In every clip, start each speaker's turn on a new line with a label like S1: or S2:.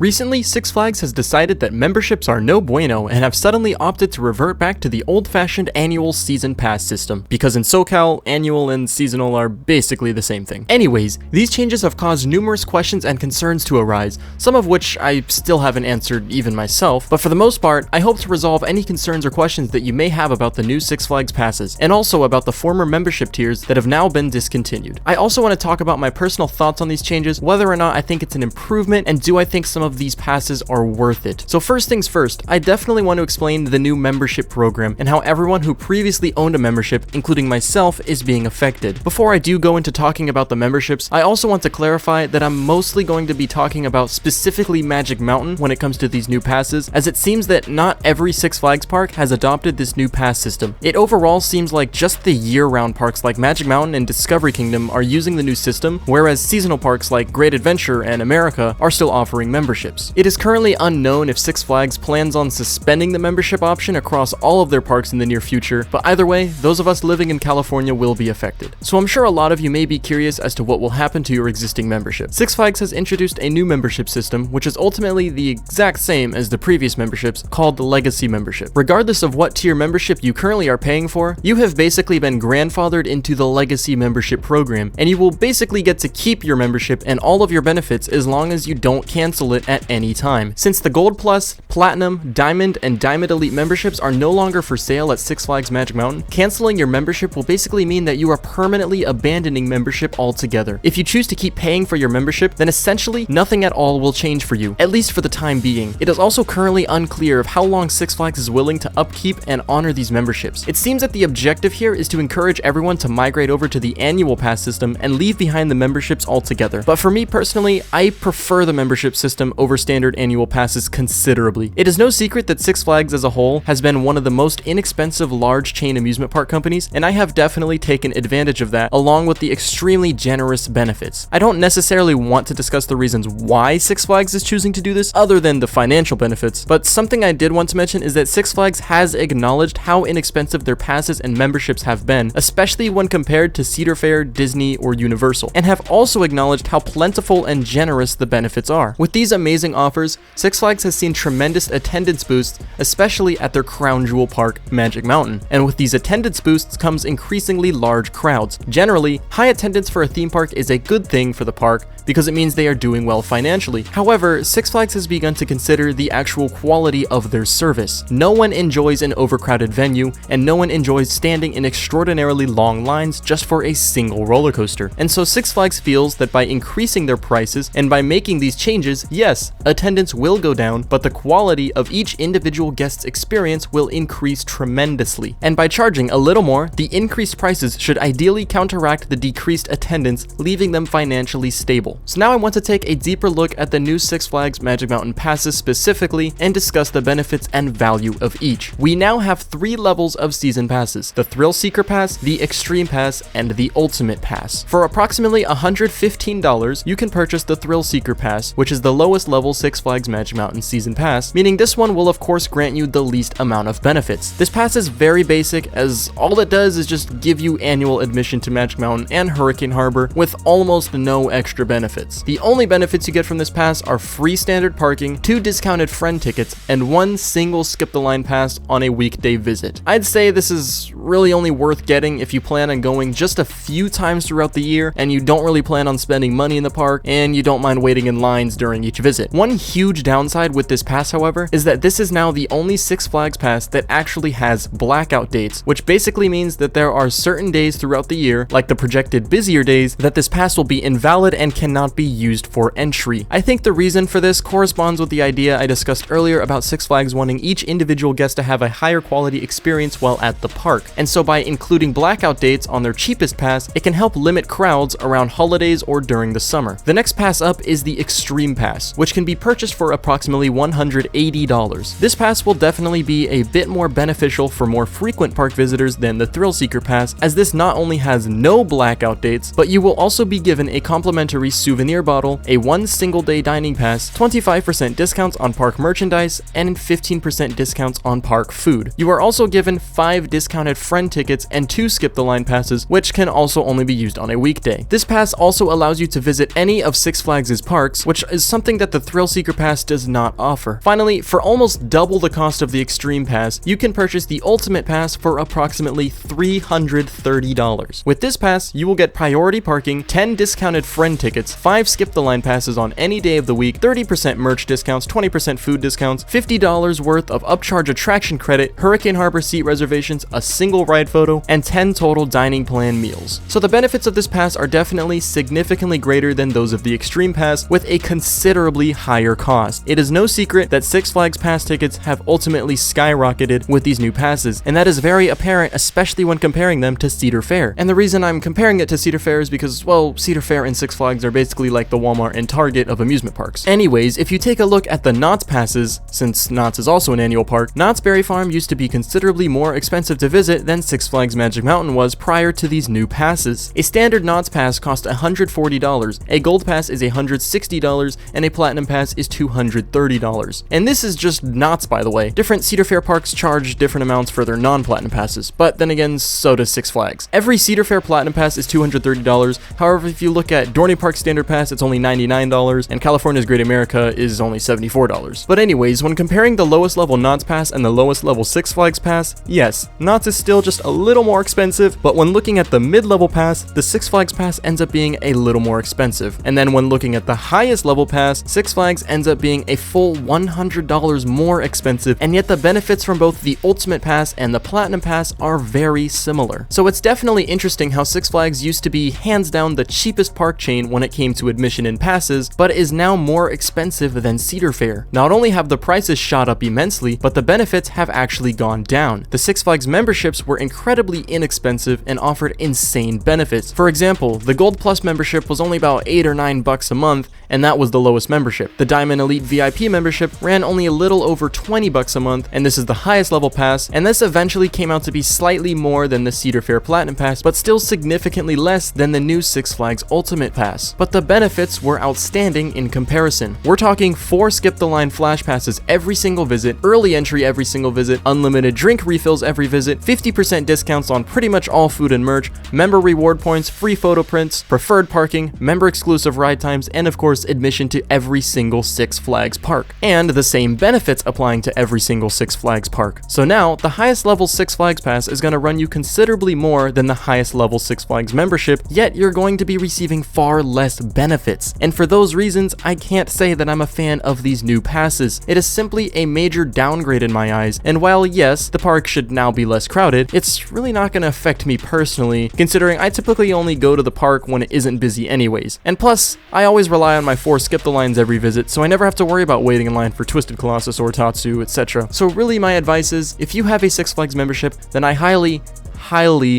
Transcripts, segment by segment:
S1: Recently, Six Flags has decided that memberships are no bueno and have suddenly opted to revert back to the old-fashioned annual season pass system, because in SoCal, annual and seasonal are basically the same thing. Anyways, these changes have caused numerous questions and concerns to arise, some of which I still haven't answered even myself, but for the most part, I hope to resolve any concerns or questions that you may have about the new Six Flags passes, and also about the former membership tiers that have now been discontinued. I also want to talk about my personal thoughts on these changes, whether or not I think it's an improvement, and do I think some of these passes are worth it. So first things first, I definitely want to explain the new membership program and how everyone who previously owned a membership, including myself, is being affected. Before I do go into talking about the memberships, I also want to clarify that I'm mostly going to be talking about specifically Magic Mountain when it comes to these new passes, as it seems that not every Six Flags park has adopted this new pass system. It overall seems like just the year-round parks like Magic Mountain and Discovery Kingdom are using the new system, whereas seasonal parks like Great Adventure and America are still offering memberships. It is currently unknown if Six Flags plans on suspending the membership option across all of their parks in the near future, but either way, those of us living in California will be affected. So I'm sure a lot of you may be curious as to what will happen to your existing membership. Six Flags has introduced a new membership system, which is ultimately the exact same as the previous memberships, called the Legacy Membership. Regardless of what tier membership you currently are paying for, you have basically been grandfathered into the Legacy Membership program, and you will basically get to keep your membership and all of your benefits as long as you don't cancel it at any time. Since the Gold Plus, Platinum, Diamond, and Diamond Elite memberships are no longer for sale at Six Flags Magic Mountain, canceling your membership will basically mean that you are permanently abandoning membership altogether. If you choose to keep paying for your membership, then essentially nothing at all will change for you, at least for the time being. It is also currently unclear of how long Six Flags is willing to upkeep and honor these memberships. It seems that the objective here is to encourage everyone to migrate over to the annual pass system and leave behind the memberships altogether. But for me personally, I prefer the membership system over standard annual passes considerably. It is no secret that Six Flags as a whole has been one of the most inexpensive large chain amusement park companies, and I have definitely taken advantage of that along with the extremely generous benefits. I don't necessarily want to discuss the reasons why Six Flags is choosing to do this other than the financial benefits, but something I did want to mention is that Six Flags has acknowledged how inexpensive their passes and memberships have been, especially when compared to Cedar Fair, Disney, or Universal, and have also acknowledged how plentiful and generous the benefits are. With these amazing offers, Six Flags has seen tremendous attendance boosts, especially at their crown jewel park, Magic Mountain. And with these attendance boosts comes increasingly large crowds. Generally, high attendance for a theme park is a good thing for the park because it means they are doing well financially. However, Six Flags has begun to consider the actual quality of their service. No one enjoys an overcrowded venue, and no one enjoys standing in extraordinarily long lines just for a single roller coaster. And so Six Flags feels that by increasing their prices and by making these changes, yes, attendance will go down, but the quality of each individual guest's experience will increase tremendously. And by charging a little more, the increased prices should ideally counteract the decreased attendance, leaving them financially stable. So now I want to take a deeper look at the new Six Flags Magic Mountain passes specifically and discuss the benefits and value of each. We now have 3 levels of season passes: the Thrill Seeker Pass, the Extreme Pass, and the Ultimate Pass. For approximately $115, you can purchase the Thrill Seeker Pass, which is the lowest level Six Flags Magic Mountain season pass, meaning this one will of course grant you the least amount of benefits. This pass is very basic, as all it does is just give you annual admission to Magic Mountain and Hurricane Harbor with almost no extra benefits. The only benefits you get from this pass are free standard parking, 2 discounted friend tickets, and 1 single skip the line pass on a weekday visit. I'd say this is really only worth getting if you plan on going just a few times throughout the year and you don't really plan on spending money in the park and you don't mind waiting in lines during each visit. One huge downside with this pass, however, is that this is now the only Six Flags pass that actually has blackout dates, which basically means that there are certain days throughout the year, like the projected busier days, that this pass will be invalid and cannot be used for entry. I think the reason for this corresponds with the idea I discussed earlier about Six Flags wanting each individual guest to have a higher quality experience while at the park, and so by including blackout dates on their cheapest pass, it can help limit crowds around holidays or during the summer. The next pass up is the Extreme Pass, which can be purchased for approximately $180. This pass will definitely be a bit more beneficial for more frequent park visitors than the Thrill Seeker Pass, as this not only has no blackout dates, but you will also be given a complimentary souvenir bottle, a 1 single day dining pass, 25% discounts on park merchandise, and 15% discounts on park food. You are also given 5 discounted friend tickets, and 2 skip the line passes, which can also only be used on a weekday. This pass also allows you to visit any of Six Flags' parks, which is something that the Thrill Seeker Pass does not offer. Finally, for almost double the cost of the Extreme Pass, you can purchase the Ultimate Pass for approximately $330. With this pass, you will get priority parking, 10 discounted friend tickets, 5 skip the line passes on any day of the week, 30% merch discounts, 20% food discounts, $50 worth of upcharge attraction credit, Hurricane Harbor seat reservations, a single ride photo, and 10 total dining plan meals. So the benefits of this pass are definitely significantly greater than those of the Extreme Pass, with a considerably higher cost. It is no secret that Six Flags Pass tickets have ultimately skyrocketed with these new passes, and that is very apparent, especially when comparing them to Cedar Fair. And the reason I'm comparing it to Cedar Fair is because, well, Cedar Fair and Six Flags are basically like the Walmart and Target of amusement parks. Anyways, if you take a look at the Knott's passes, since Knott's is also an annual park, Knott's Berry Farm used to be considerably more expensive to visit than Six Flags Magic Mountain was prior to these new passes. A standard Knott's pass costs $140, a Gold Pass is $160, and a Platinum Pass is $230. And this is just Knott's, by the way. Different Cedar Fair parks charge different amounts for their non-Platinum Passes, but then again, so does Six Flags. Every Cedar Fair Platinum Pass is $230, however, if you look at Dorney Park Standard Pass, it's only $99, and California's Great America is only $74. But anyways, when comparing the lowest level Knott's Pass and the lowest level Six Flags Pass, yes, Knott's is still just a little more expensive, but when looking at the mid-level pass, the Six Flags Pass ends up being a little more expensive. And then when looking at the highest level pass, Six Flags ends up being a full $100 more expensive, and yet the benefits from both the Ultimate Pass and the Platinum Pass are very similar. So it's definitely interesting how Six Flags used to be hands down the cheapest park chain when it came to admission and passes, but is now more expensive than Cedar Fair. Not only have the prices shot up immensely, but the benefits have actually gone down. The Six Flags memberships were incredibly inexpensive and offered insane benefits. For example, the Gold Plus membership was only about $8 or $9 a month, and that was the lowest membership. The Diamond Elite VIP membership ran only a little over $20 a month, and this is the highest level pass, and this eventually came out to be slightly more than the Cedar Fair Platinum Pass, but still significantly less than the new Six Flags Ultimate Pass. But the benefits were outstanding in comparison. We're talking 4 skip the line flash passes every single visit, early entry every single visit, unlimited drink refills every visit, 50% discounts on pretty much all food and merch, member reward points, free photo prints, preferred parking, member exclusive ride times, and of course admission to every single Six Flags park. And the same benefits applying to every single Six Flags park. So now, the highest level Six Flags Pass is going to run you considerably more than the highest level Six Flags membership, yet you're going to be receiving far less benefits. And for those reasons, I can't say that I'm a fan of these new passes. It is simply a major downgrade in my eyes, and while yes, the park should now be less crowded, it's really not going to affect me personally, considering I typically only go to the park when it isn't busy anyways. And plus, I always rely on my 4 skip the lines every visit, so I never have to worry about waiting in line for Twisted Colossus or Tatsu, etc. So really my advice is, if you have a Six Flags membership, then I highly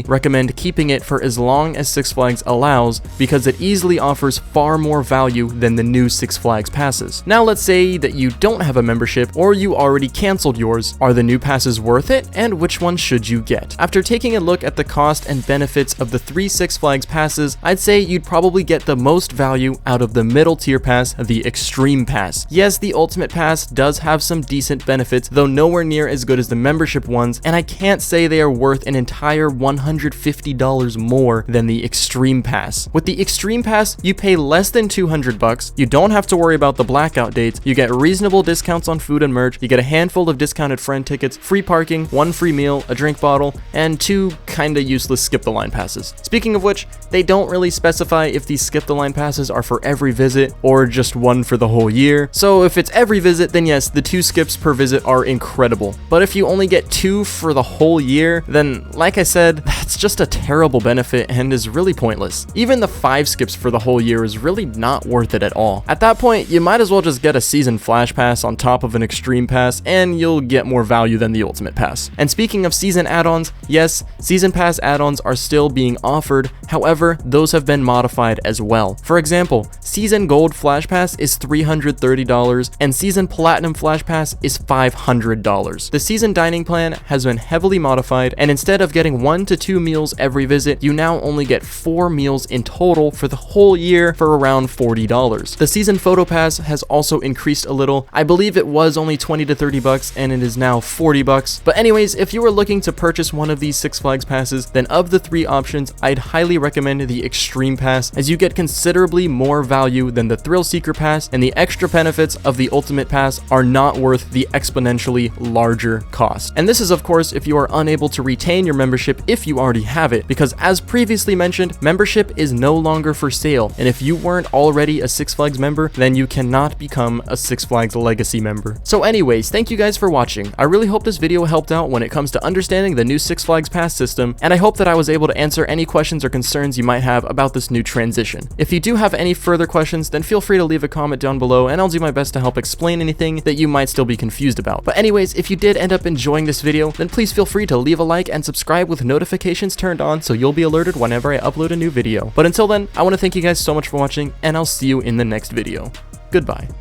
S1: recommend keeping it for as long as Six Flags allows, because it easily offers far more value than the new Six Flags passes. Now let's say that you don't have a membership or you already canceled yours. Are the new passes worth it, and which one should you get? After taking a look at the cost and benefits of the 3 Six Flags passes, I'd say you'd probably get the most value out of the middle tier pass, the Extreme Pass. Yes, the Ultimate Pass does have some decent benefits, though nowhere near as good as the membership ones, and I can't say they are worth an entire $150 more than the Extreme Pass. With the Extreme Pass, you pay less than $200, you don't have to worry about the blackout dates, you get reasonable discounts on food and merch, you get a handful of discounted friend tickets, free parking, 1 free meal, a drink bottle, and 2 kinda useless skip the line passes. Speaking of which, they don't really specify if these skip the line passes are for every visit or just 1 for the whole year. So if it's every visit, then yes, the 2 skips per visit are incredible. But if you only get 2 for the whole year, then like I said, that's just a terrible benefit and is really pointless. Even the 5 skips for the whole year is really not worth it at all. At that point, you might as well just get a season flash pass on top of an Extreme Pass, and you'll get more value than the Ultimate Pass. And speaking of season add-ons, yes, season pass add-ons are still being offered, however, those have been modified as well. For example, season gold flash pass is $330, and season platinum flash pass is $500. The season dining plan has been heavily modified, and instead of getting 1 to 2 meals every visit, you now only get 4 meals in total for the whole year for around $40. The season photo pass has also increased a little. I believe it was only 20 to 30 bucks and it is now 40 bucks. But anyways, if you are looking to purchase one of these Six Flags passes, then of the 3 options, I'd highly recommend the Extreme Pass, as you get considerably more value than the Thrill Seeker Pass, and the extra benefits of the Ultimate Pass are not worth the exponentially larger cost. And this is of course if you are unable to retain your membership if you already have it, because as previously mentioned, membership is no longer for sale, and if you weren't already a Six Flags member, then you cannot become a Six Flags Legacy member. So anyways, thank you guys for watching. I really hope this video helped out when it comes to understanding the new Six Flags Pass system, and I hope that I was able to answer any questions or concerns you might have about this new transition. If you do have any further questions, then feel free to leave a comment down below and I'll do my best to help explain anything that you might still be confused about. But anyways, if you did end up enjoying this video, then please feel free to leave a like and subscribe with notifications turned on so you'll be alerted whenever I upload a new video. But until then, I want to thank you guys so much for watching, and I'll see you in the next video. Goodbye.